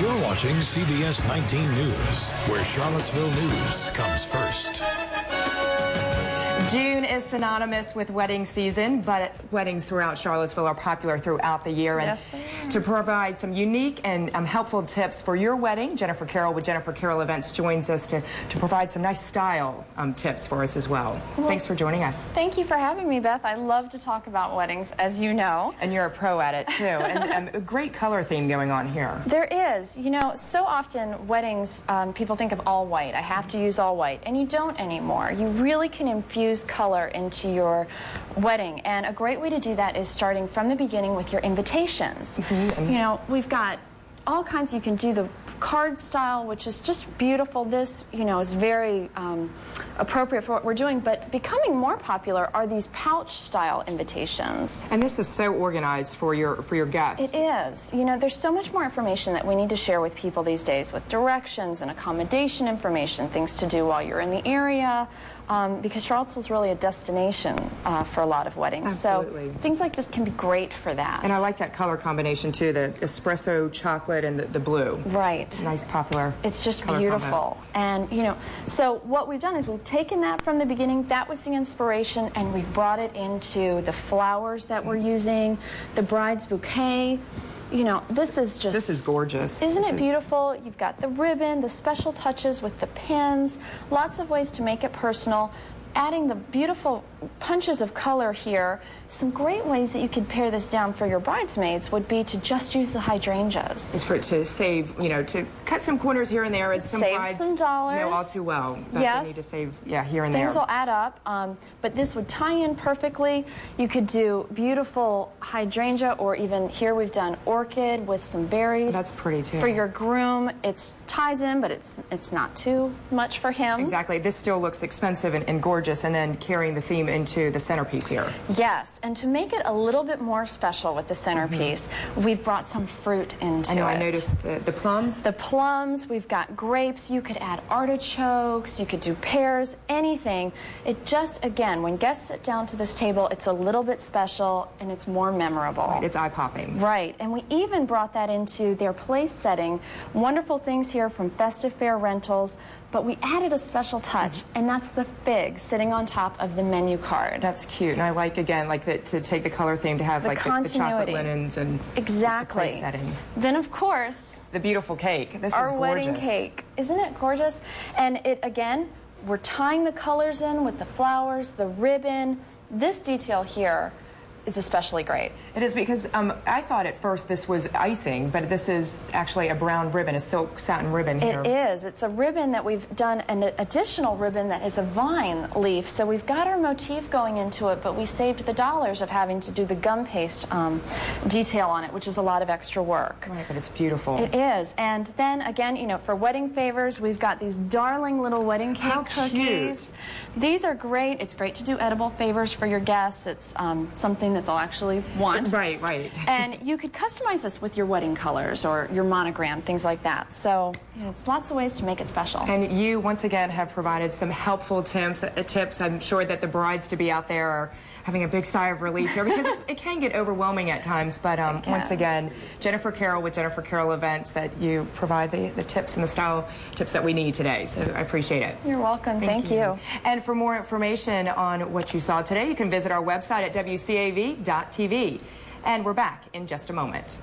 You're watching CBS 19 News, where Charlottesville news comes first. June is synonymous with wedding season, but weddings throughout Charlottesville are popular throughout the year. Yes, And to provide some unique and helpful tips for your wedding, Jennifer Carroll with Jennifer Carroll Events joins us to provide some nice style tips for us as well. Thanks for joining us. Thank you for having me, Beth. I love to talk about weddings, as you know. And you're a pro at it, too. And a great color theme going on here. There is. You know, so often weddings, people think of all white. I have to use all white. And you don't anymore. You really can infuse color into your wedding. And a great way to do that is starting from the beginning with your invitations. You know, we've got all kinds. You can do the card style, which is just beautiful. This, you know, is very appropriate for what we're doing, but becoming more popular are these pouch style invitations. And this is so organized for your guests. It is. You know, there's so much more information that we need to share with people these days, with directions and accommodation information, things to do while you're in the area, because Charlottesville's really a destination for a lot of weddings. Absolutely. So things like this can be great for that. And I like that color combination too, the espresso chocolate and the blue. Right. Nice popular. It's just color beautiful. combo. And, you know, so what we've done is we've taken that from the beginning, that was the inspiration, and we've brought it into the flowers that we're using, the bride's bouquet. You know, this is gorgeous. Isn't it beautiful? You've got the ribbon, the special touches with the pins, lots of ways to make it personal. Adding the beautiful punches of color here. Some great ways that you could pare this down for your bridesmaids would be to just use the hydrangeas. Just for it to save, you know, to cut some corners here and there, as some brides some dollars. know all too well. Yes. They need to save, here and Things there. will add up, but this would tie in perfectly. You could do beautiful hydrangea, or even here we've done orchid with some berries. That's pretty too. For your groom, it ties in, but it's not too much for him. Exactly. This still looks expensive and gorgeous, and then carrying the theme into the centerpiece here. Yes, and to make it a little bit more special with the centerpiece, we've brought some fruit into it. I know, I noticed the plums. The plums, we've got grapes, you could add artichokes, you could do pears, anything. It just, again, when guests sit down to this table, it's a little bit special and it's more memorable. Right, it's eye-popping. Right, and we even brought that into their place setting. Wonderful things here from Festive Fair Rentals, but we added a special touch, and that's the fig sitting on top of the menu card. That's cute, and I like, again, to take the color theme, to have the like the chocolate linens and exactly. the place setting. Then, of course, the beautiful cake. This is gorgeous. Our wedding cake. Isn't it gorgeous? And it, again, we're tying the colors in with the flowers, the ribbon. This detail here is especially great. It is, because I thought at first this was icing, but this is actually a brown ribbon, a silk satin ribbon here. It is. It's a ribbon that we've done, an additional ribbon that is a vine leaf. So we've got our motif going into it, but we saved the dollars of having to do the gum paste detail on it, which is a lot of extra work. Right, but it's beautiful. It is. And then again, you know, for wedding favors, we've got these darling little wedding cake cookies. Cute. These are great. It's great to do edible favors for your guests. It's something that they'll actually want. Right, right. And you could customize this with your wedding colors or your monogram, things like that. So, you know, it's lots of ways to make it special. And you, once again, have provided some helpful tips. I'm sure that the brides-to-be out there are having a big sigh of relief here, because it can get overwhelming at times. But once again, Jennifer Carroll with Jennifer Carroll Events, that you provide the tips and the style tips that we need today. So I appreciate it. You're welcome. Thank you. And for more information on what you saw today, you can visit our website at WCAV.tv. And we're back in just a moment.